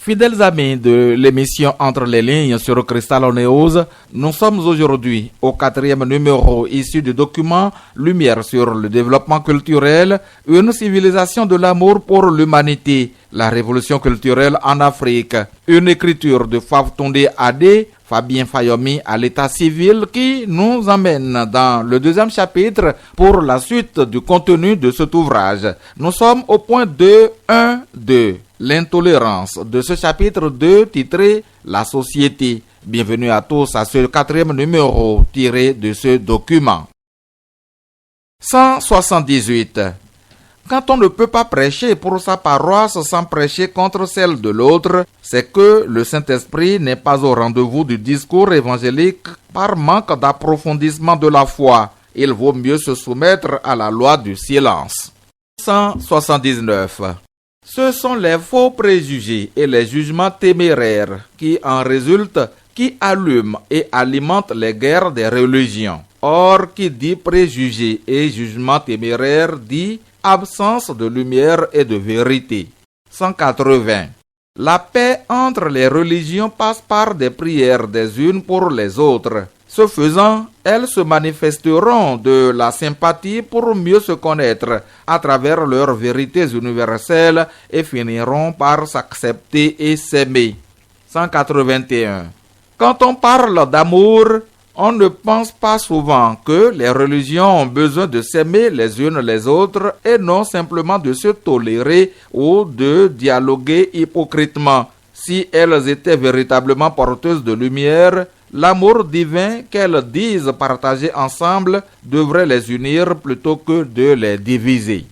Fidèles amis de l'émission Entre les lignes sur Cristal News, nous sommes aujourd'hui au 4e numéro issu du document Lumière sur le développement culturel, une civilisation de l'amour pour l'humanité, la révolution culturelle en Afrique, une écriture de Faftonde Adé, Fabien Fayomi à l'état civil qui nous emmène dans le deuxième chapitre pour la suite du contenu de cet ouvrage. Nous sommes au point 2.1.2. L'intolérance de ce chapitre 2 titré La société. Bienvenue à tous à ce 4e numéro tiré de ce document. 178. Quand on ne peut pas prêcher pour sa paroisse sans prêcher contre celle de l'autre, c'est que le Saint-Esprit n'est pas au rendez-vous du discours évangélique par manque d'approfondissement de la foi. Il vaut mieux se soumettre à la loi du silence. 179. Ce sont les faux préjugés et les jugements téméraires qui en résultent, qui allument et alimentent les guerres des religions. Or, qui dit préjugés et jugements téméraires dit absence de lumière et de vérité. 180. La paix entre les religions passe par des prières des unes pour les autres. Ce faisant, elles se manifesteront de la sympathie pour mieux se connaître à travers leurs vérités universelles et finiront par s'accepter et s'aimer. 181. Quand on parle d'amour, on ne pense pas souvent que les religions ont besoin de s'aimer les unes les autres et non simplement de se tolérer ou de dialoguer hypocritement. Si elles étaient véritablement porteuses de lumière, l'amour divin qu'elles disent partager ensemble devrait les unir plutôt que de les diviser.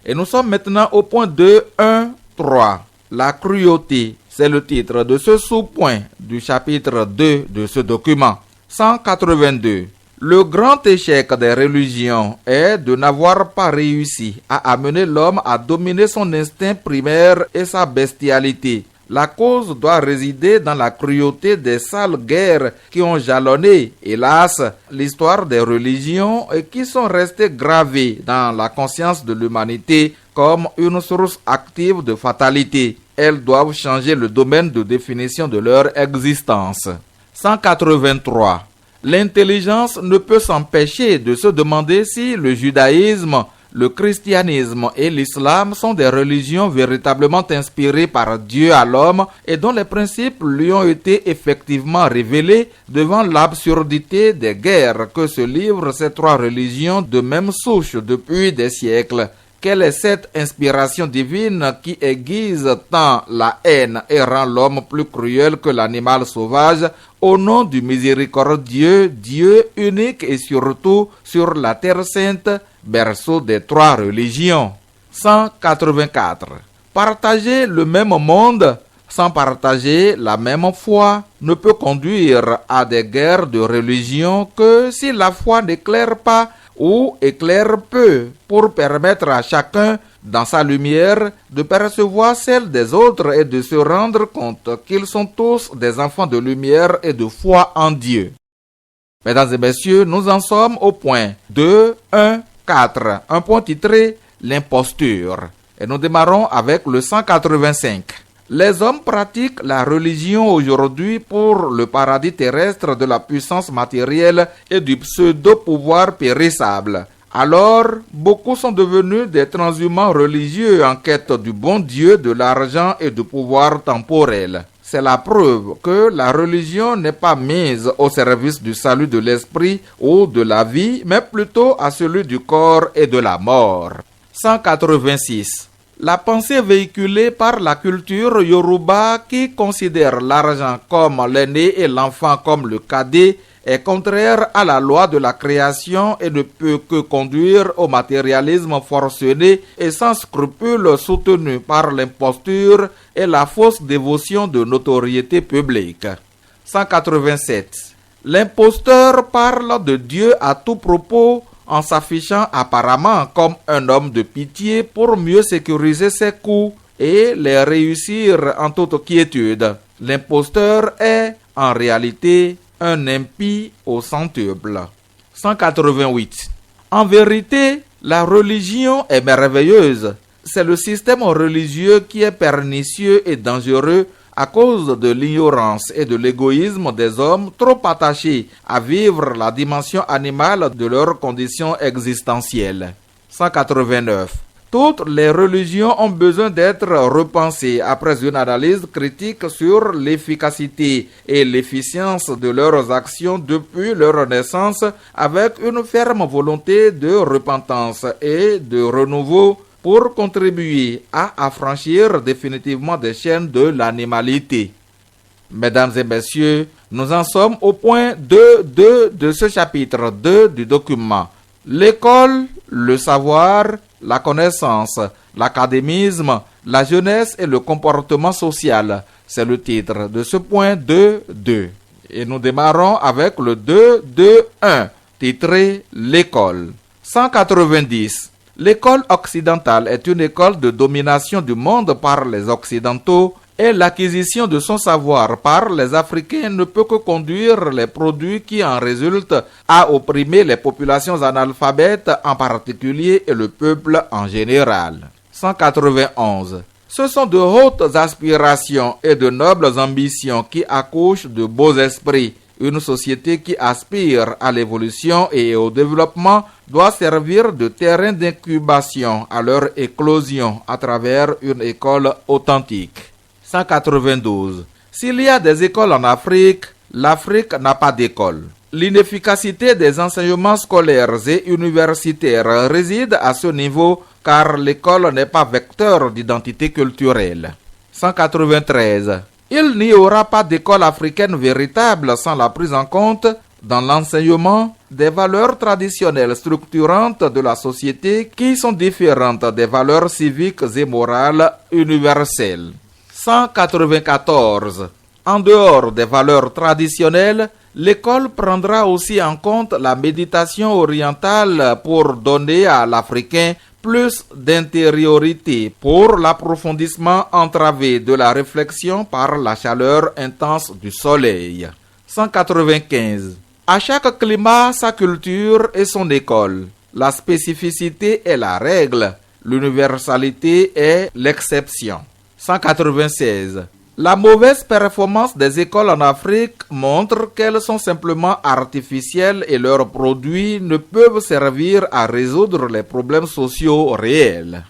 Et nous sommes maintenant au point 2.1.3. La cruauté, c'est le titre de ce sous-point du chapitre 2 de ce document. 182. Le grand échec des religions est de n'avoir pas réussi à amener l'homme à dominer son instinct primaire et sa bestialité. La cause doit résider dans la cruauté des sales guerres qui ont jalonné, hélas, l'histoire des religions et qui sont restées gravées dans la conscience de l'humanité comme une source active de fatalité. Elles doivent changer le domaine de définition de leur existence. 183. L'intelligence ne peut s'empêcher de se demander si le judaïsme, le christianisme et l'islam sont des religions véritablement inspirées par Dieu à l'homme et dont les principes lui ont été effectivement révélés devant l'absurdité des guerres que se livrent ces trois religions de même souche depuis des siècles. Quelle est cette inspiration divine qui aiguise tant la haine et rend l'homme plus cruel que l'animal sauvage au nom du miséricordieux Dieu unique et surtout sur la terre sainte, berceau des trois religions. 184. Partager le même monde sans partager la même foi ne peut conduire à des guerres de religion que si la foi n'éclaire pas ou éclaire peu pour permettre à chacun, dans sa lumière, de percevoir celle des autres et de se rendre compte qu'ils sont tous des enfants de lumière et de foi en Dieu. Mesdames et messieurs, nous en sommes au point 2.1.4, un point titré l'imposture. Et nous démarrons avec le 185. Les hommes pratiquent la religion aujourd'hui pour le paradis terrestre de la puissance matérielle et du pseudo-pouvoir périssable. Alors, beaucoup sont devenus des transhumants religieux en quête du bon Dieu, de l'argent et du pouvoir temporel. C'est la preuve que la religion n'est pas mise au service du salut de l'esprit ou de la vie, mais plutôt à celui du corps et de la mort. 186. La pensée véhiculée par la culture yoruba qui considère l'argent comme l'aîné et l'enfant comme le cadet est contraire à la loi de la création et ne peut que conduire au matérialisme forcené et sans scrupule soutenu par l'imposture et la fausse dévotion de notoriété publique. 187. L'imposteur parle de Dieu à tout propos en s'affichant apparemment comme un homme de pitié pour mieux sécuriser ses coups et les réussir en toute quiétude. L'imposteur est, en réalité, un impie au centuple. 188. En vérité, la religion est merveilleuse. c'est le système religieux qui est pernicieux et dangereux à cause de l'ignorance et de l'égoïsme des hommes trop attachés à vivre la dimension animale de leurs conditions existentielles. 189. Toutes les religions ont besoin d'être repensées après une analyse critique sur l'efficacité et l'efficience de leurs actions depuis leur naissance avec une ferme volonté de repentance et de renouveau pour contribuer à affranchir définitivement des chaînes de l'animalité. Mesdames et messieurs, nous en sommes au point 2.2 de ce chapitre 2 du document. L'école, le savoir, la connaissance, l'académisme, la jeunesse et le comportement social. C'est le titre de ce point 2.2. Et nous démarrons avec le 2.2.1, titré L'école. 190. L'école occidentale est une école de domination du monde par les Occidentaux et l'acquisition de son savoir par les Africains ne peut que conduire les produits qui en résultent à opprimer les populations analphabètes en particulier et le peuple en général. 191. Ce sont de hautes aspirations et de nobles ambitions qui accouchent de beaux esprits. Une société qui aspire à l'évolution et au développement doit servir de terrain d'incubation à leur éclosion à travers une école authentique. 192. S'il y a des écoles en Afrique, l'Afrique n'a pas d'école. L'inefficacité des enseignements scolaires et universitaires réside à ce niveau car l'école n'est pas vecteur d'identité culturelle. 193. Il n'y aura pas d'école africaine véritable sans la prise en compte, dans l'enseignement, des valeurs traditionnelles structurantes de la société qui sont différentes des valeurs civiques et morales universelles. 194. En dehors des valeurs traditionnelles, l'école prendra aussi en compte la méditation orientale pour donner à l'Africain plus d'intériorité pour l'approfondissement entravé de la réflexion par la chaleur intense du soleil. 195. À chaque climat, sa culture et son école. La spécificité est la règle, l'universalité est l'exception. 196. La mauvaise performance des écoles en Afrique montre qu'elles sont simplement artificielles et leurs produits ne peuvent servir à résoudre les problèmes sociaux réels.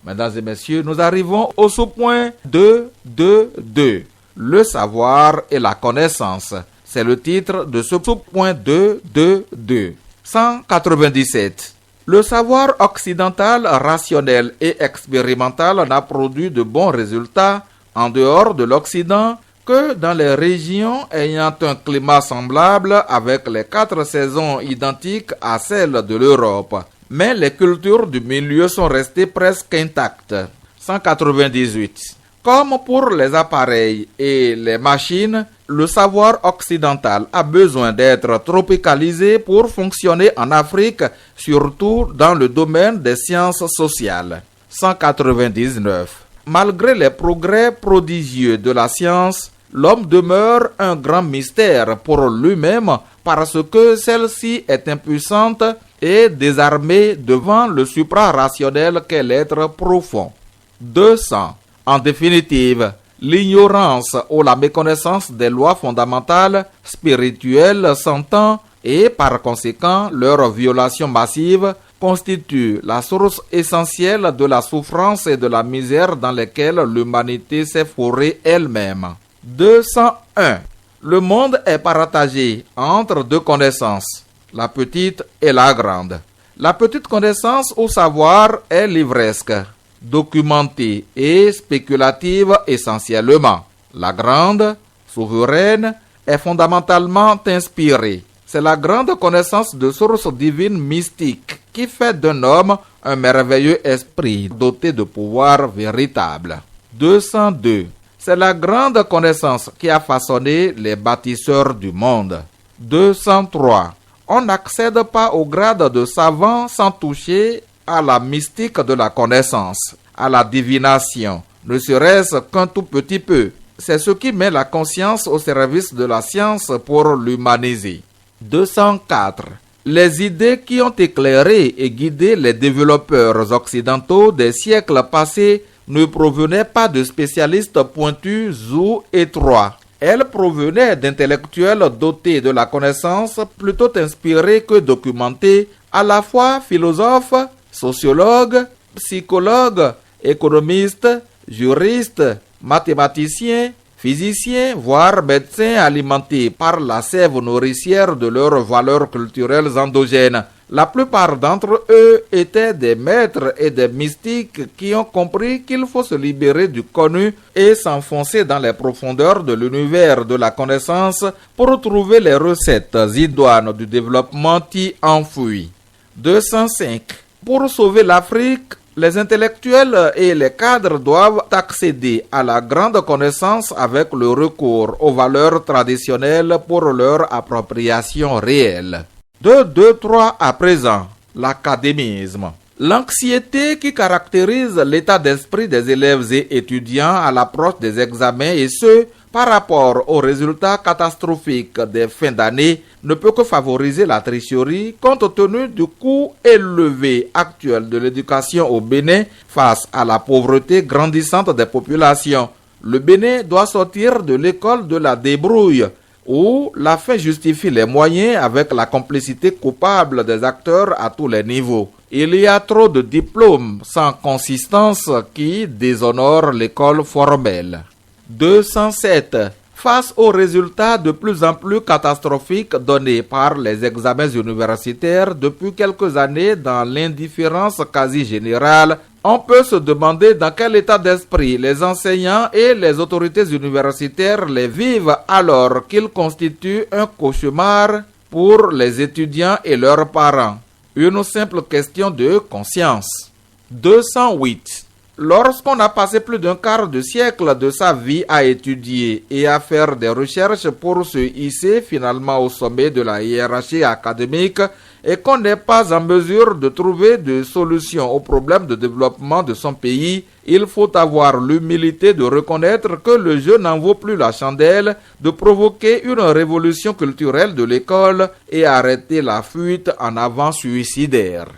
Mesdames et messieurs, nous arrivons au sous-point 2.2.2. Le savoir et la connaissance. C'est le titre de ce sous-point 2.2.2. 197. Le savoir occidental, rationnel et expérimental n'a produit de bons résultats en dehors de l'Occident que dans les régions ayant un climat semblable avec les 4 saisons identiques à celles de l'Europe. Mais les cultures du milieu sont restées presque intactes. 198. Comme pour les appareils et les machines, le savoir occidental a besoin d'être tropicalisé pour fonctionner en Afrique, surtout dans le domaine des sciences sociales. 199. Malgré les progrès prodigieux de la science, l'homme demeure un grand mystère pour lui-même parce que celle-ci est impuissante et désarmée devant le supra-rationnel qu'est l'être profond. 200. En définitive, l'ignorance ou la méconnaissance des lois fondamentales, spirituelles s'entend et par conséquent leur violation massive constitue la source essentielle de la souffrance et de la misère dans lesquelles l'humanité s'est fourrée elle-même. 201. Le monde est partagé entre 2 connaissances, la petite et la grande. La petite connaissance ou savoir est livresque, documentée et spéculative essentiellement. La grande, souveraine, est fondamentalement inspirée. C'est la grande connaissance de source divine mystique qui fait d'un homme un merveilleux esprit doté de pouvoir véritable. 202. C'est la grande connaissance qui a façonné les bâtisseurs du monde. 203. On n'accède pas au grade de savant sans toucher à la mystique de la connaissance, à la divination, ne serait-ce qu'un tout petit peu. C'est ce qui met la conscience au service de la science pour l'humaniser. 204. Les idées qui ont éclairé et guidé les développeurs occidentaux des siècles passés ne provenaient pas de spécialistes pointus ou étroits. Elles provenaient d'intellectuels dotés de la connaissance plutôt inspirés que documentés, à la fois philosophes, sociologues, psychologues, économistes, juristes, mathématiciens, physiciens, voire médecins alimentés par la sève nourricière de leurs valeurs culturelles endogènes. La plupart d'entre eux étaient des maîtres et des mystiques qui ont compris qu'il faut se libérer du connu et s'enfoncer dans les profondeurs de l'univers de la connaissance pour trouver les recettes idoines du développement y enfouies. 205. Pour sauver l'Afrique, les intellectuels et les cadres doivent accéder à la grande connaissance avec le recours aux valeurs traditionnelles pour leur appropriation réelle. 2.2.3 à présent, l'académisme. L'anxiété qui caractérise l'état d'esprit des élèves et étudiants à l'approche des examens et ce, par rapport aux résultats catastrophiques des fins d'année, ne peut que favoriser la tricherie compte tenu du coût élevé actuel de l'éducation au Bénin face à la pauvreté grandissante des populations. Le Bénin doit sortir de l'école de la débrouille, où la fin justifie les moyens avec la complicité coupable des acteurs à tous les niveaux. Il y a trop de diplômes sans consistance qui déshonorent l'école formelle. 207. Face aux résultats de plus en plus catastrophiques donnés par les examens universitaires depuis quelques années dans l'indifférence quasi générale, on peut se demander dans quel état d'esprit les enseignants et les autorités universitaires les vivent alors qu'ils constituent un cauchemar pour les étudiants et leurs parents. Une simple question de conscience. 208. Lorsqu'on a passé plus d'un quart de siècle de sa vie à étudier et à faire des recherches pour se hisser finalement au sommet de la hiérarchie académique et qu'on n'est pas en mesure de trouver de solution aux problèmes de développement de son pays, il faut avoir l'humilité de reconnaître que le jeu n'en vaut plus la chandelle, de provoquer une révolution culturelle de l'école et arrêter la fuite en avant suicidaire.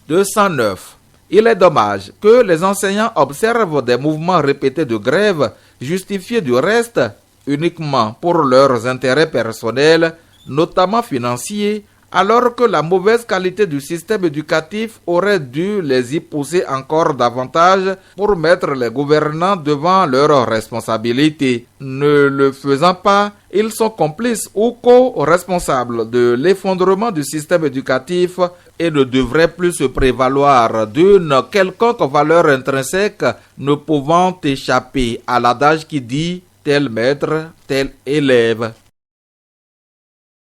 209. Il est dommage que les enseignants observent des mouvements répétés de grève, justifiés du reste uniquement pour leurs intérêts personnels, notamment financiers, alors que la mauvaise qualité du système éducatif aurait dû les y pousser encore davantage pour mettre les gouvernants devant leurs responsabilités. Ne le faisant pas, ils sont complices ou co-responsables de l'effondrement du système éducatif et ne devraient plus se prévaloir d'une quelconque valeur intrinsèque ne pouvant échapper à l'adage qui dit « tel maître, tel élève ».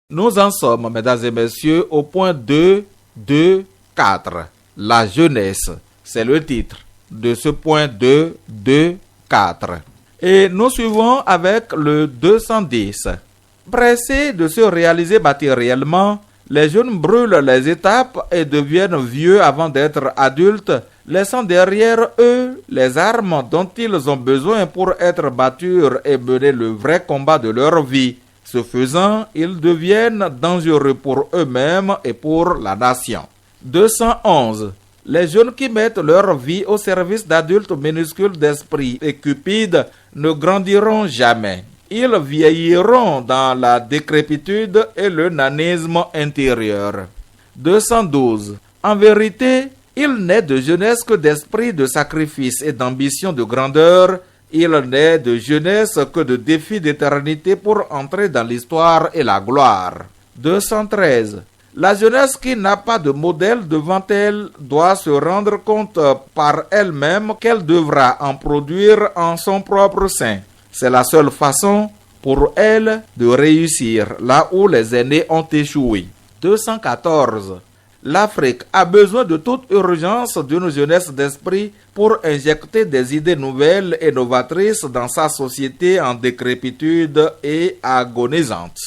Nous en sommes, mesdames et messieurs, au point 2.2.4. La jeunesse, c'est le titre de ce point 2.2.4. Et nous suivons avec le 210. Pressés de se réaliser matériellement, les jeunes brûlent les étapes et deviennent vieux avant d'être adultes, laissant derrière eux les armes dont ils ont besoin pour être matures et mener le vrai combat de leur vie. Ce faisant, ils deviennent dangereux pour eux-mêmes et pour la nation. 211. Les jeunes qui mettent leur vie au service d'adultes minuscules d'esprit et cupides ne grandiront jamais. Ils vieilliront dans la décrépitude et le nanisme intérieur. 212. En vérité, il n'est de jeunesse que d'esprit de sacrifice et d'ambition de grandeur. Il n'est de jeunesse que de défis d'éternité pour entrer dans l'histoire et la gloire. 213. La jeunesse qui n'a pas de modèle devant elle doit se rendre compte par elle-même qu'elle devra en produire en son propre sein. C'est la seule façon pour elle de réussir là où les aînés ont échoué. 214. L'Afrique a besoin de toute urgence d'une jeunesse d'esprit pour injecter des idées nouvelles et novatrices dans sa société en décrépitude et agonisante.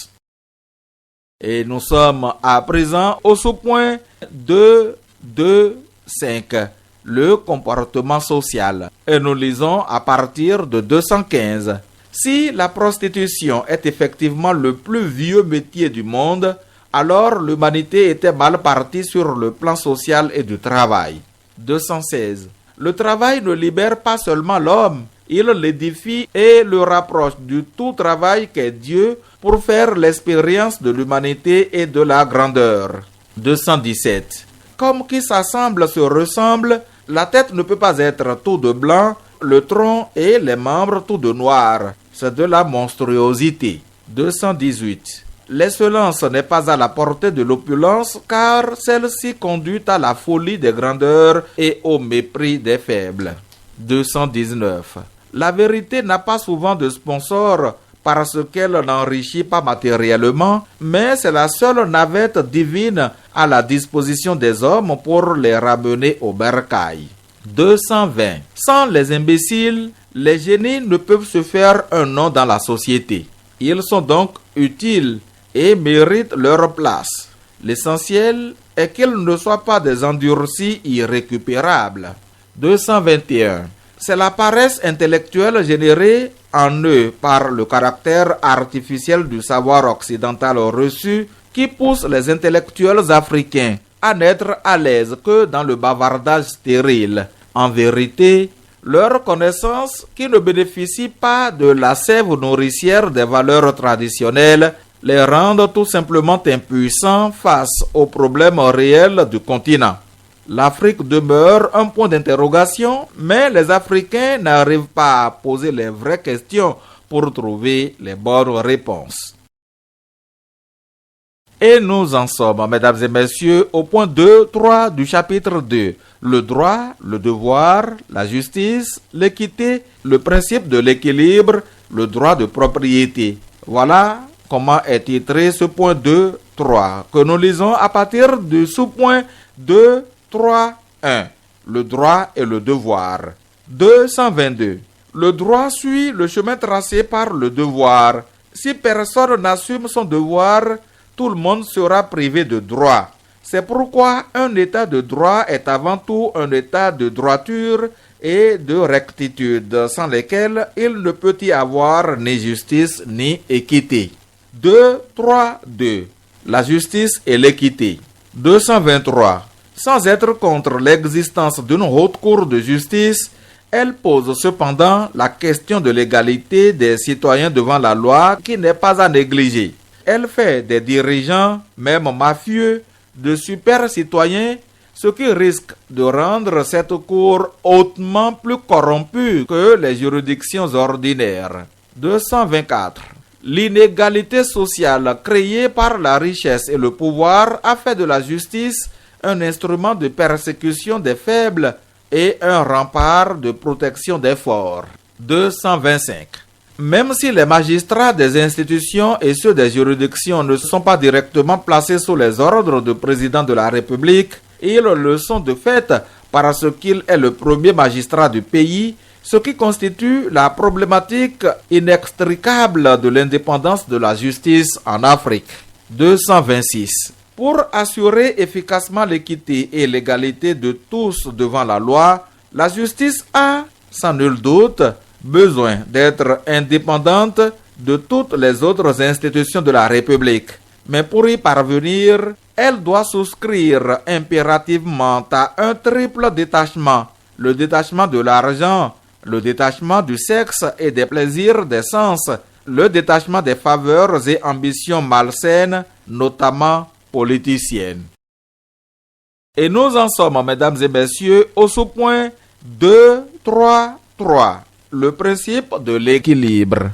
Et nous sommes à présent au sous-point 2.2.5, le comportement social. Et nous lisons à partir de 215. Si la prostitution est effectivement le plus vieux métier du monde, alors l'humanité était mal partie sur le plan social et du travail. 216. Le travail ne libère pas seulement l'homme, il l'édifie et le rapproche du tout travail qu'est Dieu pour faire l'expérience de l'humanité et de la grandeur. 217. Comme qui s'assemble se ressemble, la tête ne peut pas être tout de blanc, le tronc et les membres tout de noir. C'est de la monstruosité. 218. L'excellence n'est pas à la portée de l'opulence, car celle-ci conduit à la folie des grandeurs et au mépris des faibles. 219. La vérité n'a pas souvent de sponsor parce qu'elle n'enrichit pas matériellement, mais c'est la seule navette divine à la disposition des hommes pour les ramener au bercail. 220. Sans les imbéciles, les génies ne peuvent se faire un nom dans la société. Ils sont donc utiles et méritent leur place. L'essentiel est qu'ils ne soient pas des endurcis irrécupérables. 221. C'est la paresse intellectuelle générée en eux par le caractère artificiel du savoir occidental reçu qui pousse les intellectuels africains à n'être à l'aise que dans le bavardage stérile. En vérité, leur connaissance, qui ne bénéficie pas de la sève nourricière des valeurs traditionnelles, les rendent tout simplement impuissants face aux problèmes réels du continent. L'Afrique demeure un point d'interrogation, mais les Africains n'arrivent pas à poser les vraies questions pour trouver les bonnes réponses. Et nous en sommes, mesdames et messieurs, au point 2-3 du chapitre 2. Le droit, le devoir, la justice, l'équité, le principe de l'équilibre, le droit de propriété. Voilà comment est titré ce point 2-3, que nous lisons à partir du sous-point 2-3-1. Le droit et le devoir. 222. Le droit suit le chemin tracé par le devoir. Si personne n'assume son devoir, tout le monde sera privé de droit. C'est pourquoi un état de droit est avant tout un état de droiture et de rectitude, sans lesquels il ne peut y avoir ni justice ni équité. 2.3.2. La justice et l'équité. 223. Sans être contre l'existence d'une haute cour de justice, elle pose cependant la question de l'égalité des citoyens devant la loi qui n'est pas à négliger. Elle fait des dirigeants, même mafieux, de super citoyens, ce qui risque de rendre cette cour hautement plus corrompue que les juridictions ordinaires. 224. L'inégalité sociale créée par la richesse et le pouvoir a fait de la justice un instrument de persécution des faibles et un rempart de protection des forts. 225. Même si les magistrats des institutions et ceux des juridictions ne sont pas directement placés sous les ordres du président de la République, ils le sont de fait parce qu'il est le premier magistrat du pays, ce qui constitue la problématique inextricable de l'indépendance de la justice en Afrique. 226. Pour assurer efficacement l'équité et l'égalité de tous devant la loi, la justice a, sans nul doute, besoin d'être indépendante de toutes les autres institutions de la République. Mais pour y parvenir, elle doit souscrire impérativement à un triple détachement. Le détachement de l'argent, le détachement du sexe et des plaisirs des sens, le détachement des faveurs et ambitions malsaines, notamment politiciennes. Et nous en sommes, mesdames et messieurs, au sous-point 2.3.3. Le principe de l'équilibre.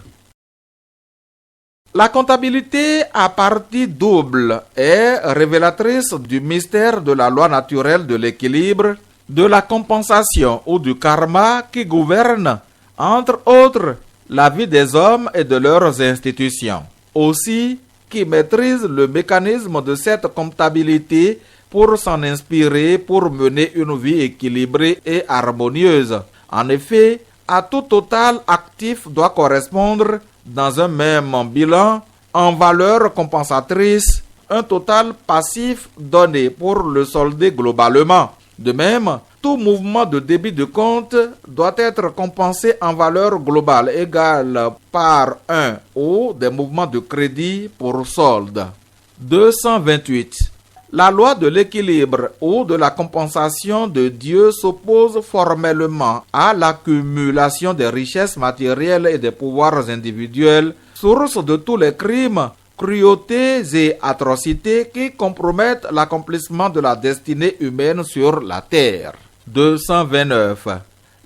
La comptabilité à partie double est révélatrice du mystère de la loi naturelle de l'équilibre, de la compensation ou du karma qui gouverne, entre autres, la vie des hommes et de leurs institutions. Aussi, qui maîtrise le mécanisme de cette comptabilité pour s'en inspirer pour mener une vie équilibrée et harmonieuse. En effet, à tout total actif doit correspondre, dans un même bilan, en valeur compensatrice, un total passif donné pour le solder globalement. De même, tout mouvement de débit de compte doit être compensé en valeur globale égale par 1 ou des mouvements de crédit pour solde. 228. La loi de l'équilibre ou de la compensation de Dieu s'oppose formellement à l'accumulation des richesses matérielles et des pouvoirs individuels, source de tous les crimes, cruautés et atrocités qui compromettent l'accomplissement de la destinée humaine sur la terre. 229.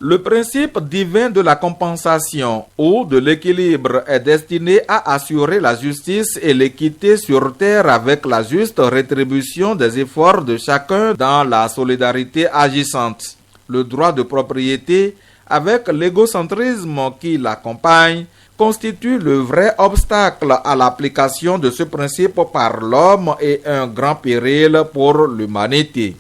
Le principe divin de la compensation ou de l'équilibre est destiné à assurer la justice et l'équité sur terre avec la juste rétribution des efforts de chacun dans la solidarité agissante. Le droit de propriété, avec l'égocentrisme qui l'accompagne, constitue le vrai obstacle à l'application de ce principe par l'homme et un grand péril pour l'humanité.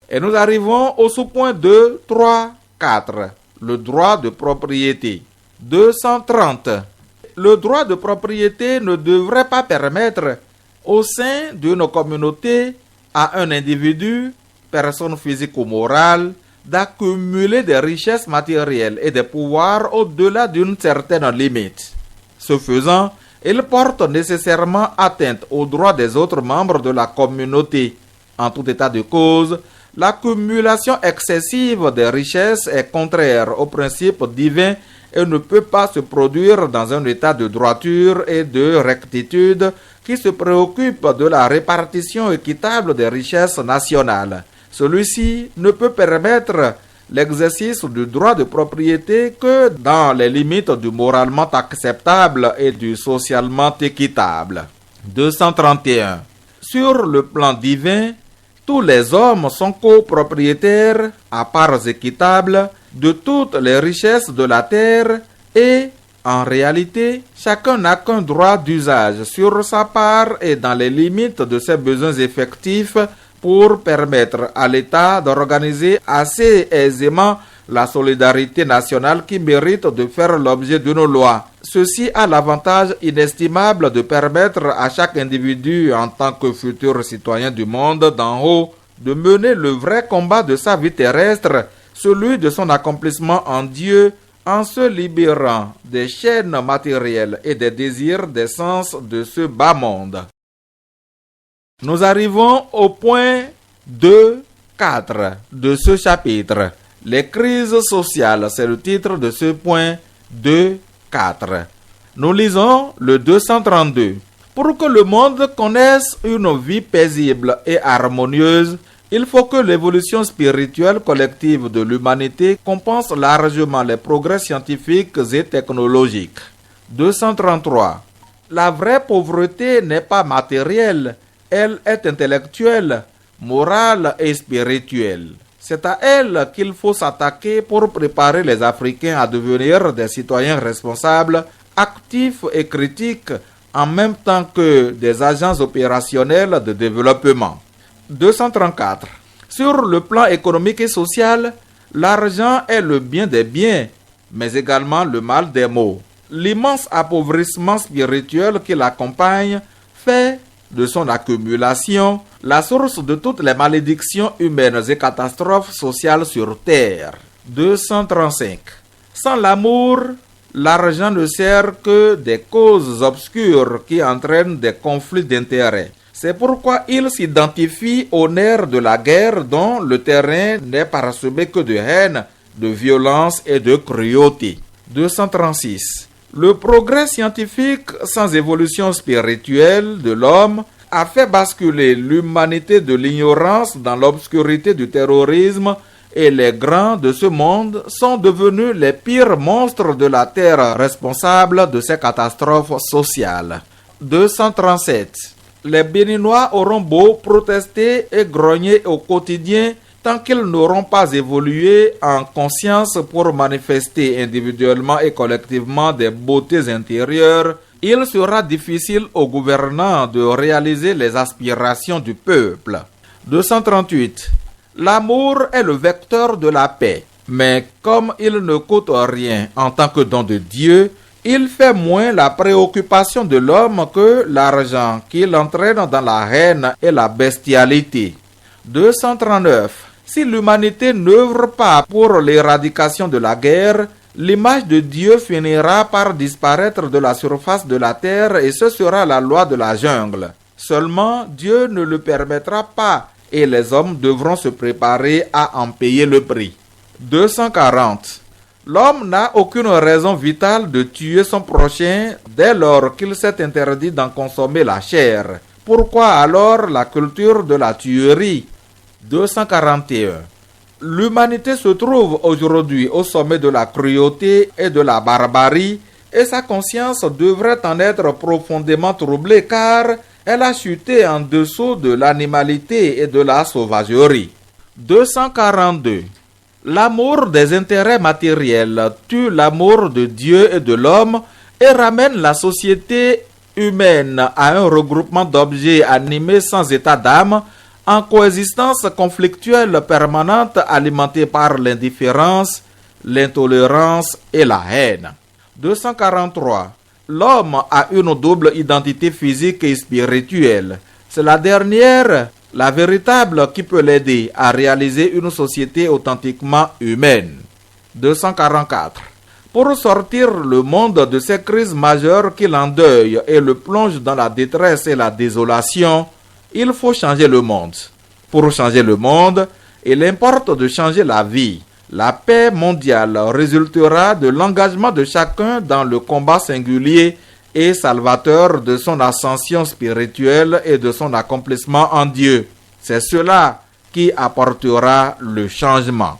Et nous arrivons au sous-point 2, 3, 4, le droit de propriété. 230. Le droit de propriété ne devrait pas permettre, au sein d'une communauté, à un individu, personne physique ou morale, d'accumuler des richesses matérielles et des pouvoirs au-delà d'une certaine limite. Ce faisant, il porte nécessairement atteinte aux droits des autres membres de la communauté. En tout état de cause, l'accumulation excessive des richesses est contraire au principe divin et ne peut pas se produire dans un état de droiture et de rectitude qui se préoccupe de la répartition équitable des richesses nationales. Celui-ci ne peut permettre l'exercice du droit de propriété que dans les limites du moralement acceptable et du socialement équitable. 231. Sur le plan divin, tous les hommes sont copropriétaires, à parts équitables, de toutes les richesses de la terre et, en réalité, chacun n'a qu'un droit d'usage sur sa part et dans les limites de ses besoins effectifs pour permettre à l'État d'organiser assez aisément la solidarité nationale qui mérite de faire l'objet d'une loi. Ceci a l'avantage inestimable de permettre à chaque individu en tant que futur citoyen du monde d'en haut de mener le vrai combat de sa vie terrestre, celui de son accomplissement en Dieu, en se libérant des chaînes matérielles et des désirs des sens de ce bas monde. Nous arrivons au point 2, 4 de ce chapitre. Les crises sociales, c'est le titre de ce point 2, 4. Nous lisons le 232. Pour que le monde connaisse une vie paisible et harmonieuse, il faut que l'évolution spirituelle collective de l'humanité compense largement les progrès scientifiques et technologiques. 233. La vraie pauvreté n'est pas matérielle, elle est intellectuelle, morale et spirituelle. C'est à elle qu'il faut s'attaquer pour préparer les Africains à devenir des citoyens responsables, actifs et critiques, en même temps que des agents opérationnels de développement. 234. Sur le plan économique et social, l'argent est le bien des biens, mais également le mal des maux. L'immense appauvrissement spirituel qui l'accompagne fait de son accumulation la source de toutes les malédictions humaines et catastrophes sociales sur terre. 235. Sans l'amour, l'argent ne sert que des causes obscures qui entraînent des conflits d'intérêts. C'est pourquoi il s'identifie au nerf de la guerre dont le terrain n'est parsemé que de haine, de violence et de cruauté. 236. Le progrès scientifique sans évolution spirituelle de l'homme a fait basculer l'humanité de l'ignorance dans l'obscurité du terrorisme et les grands de ce monde sont devenus les pires monstres de la terre responsables de ces catastrophes sociales. 237. Les Béninois auront beau protester et grogner au quotidien tant qu'ils n'auront pas évolué en conscience pour manifester individuellement et collectivement des beautés intérieures, il sera difficile aux gouvernants de réaliser les aspirations du peuple. 238. L'amour est le vecteur de la paix, mais comme il ne coûte rien en tant que don de Dieu, il fait moins la préoccupation de l'homme que l'argent qui l'entraîne dans la haine et la bestialité. 239. Si l'humanité n'œuvre pas pour l'éradication de la guerre, l'image de Dieu finira par disparaître de la surface de la terre et ce sera la loi de la jungle. Seulement, Dieu ne le permettra pas et les hommes devront se préparer à en payer le prix. 240. L'homme n'a aucune raison vitale de tuer son prochain dès lors qu'il s'est interdit d'en consommer la chair. Pourquoi alors la culture de la tuerie? 241. L'humanité se trouve aujourd'hui au sommet de la cruauté et de la barbarie et sa conscience devrait en être profondément troublée car elle a chuté en dessous de l'animalité et de la sauvagerie. 242. L'amour des intérêts matériels tue l'amour de Dieu et de l'homme et ramène la société humaine à un regroupement d'objets animés sans état d'âme, en coexistence conflictuelle permanente alimentée par l'indifférence, l'intolérance et la haine. 243. L'homme a une double identité physique et spirituelle. C'est la dernière, la véritable, qui peut l'aider à réaliser une société authentiquement humaine. 244. Pour sortir le monde de ces crises majeures qui l'endeuillent et le plongent dans la détresse et la désolation, il faut changer le monde. Pour changer le monde, il importe de changer la vie. La paix mondiale résultera de l'engagement de chacun dans le combat singulier et salvateur de son ascension spirituelle et de son accomplissement en Dieu. C'est cela qui apportera le changement.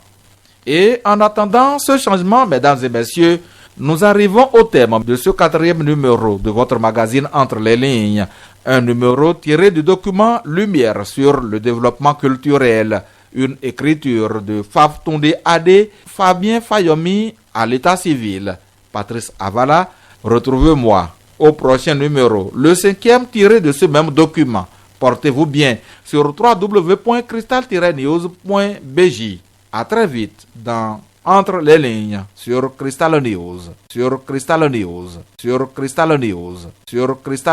Et en attendant ce changement, mesdames et messieurs, nous arrivons au thème de ce 4e numéro de votre magazine Entre les lignes, un numéro tiré du document Lumière sur le développement culturel, une écriture de Faftonde Adé, Fabien Fayomi à l'état civil. Patrice Avala, retrouvez-moi au prochain numéro, le 5e tiré de ce même document. Portez-vous bien sur www.crystal-news.bj. À très vite dans Entre les lignes sur Crystal News, sur Crystal News, sur Crystal News, sur Crystal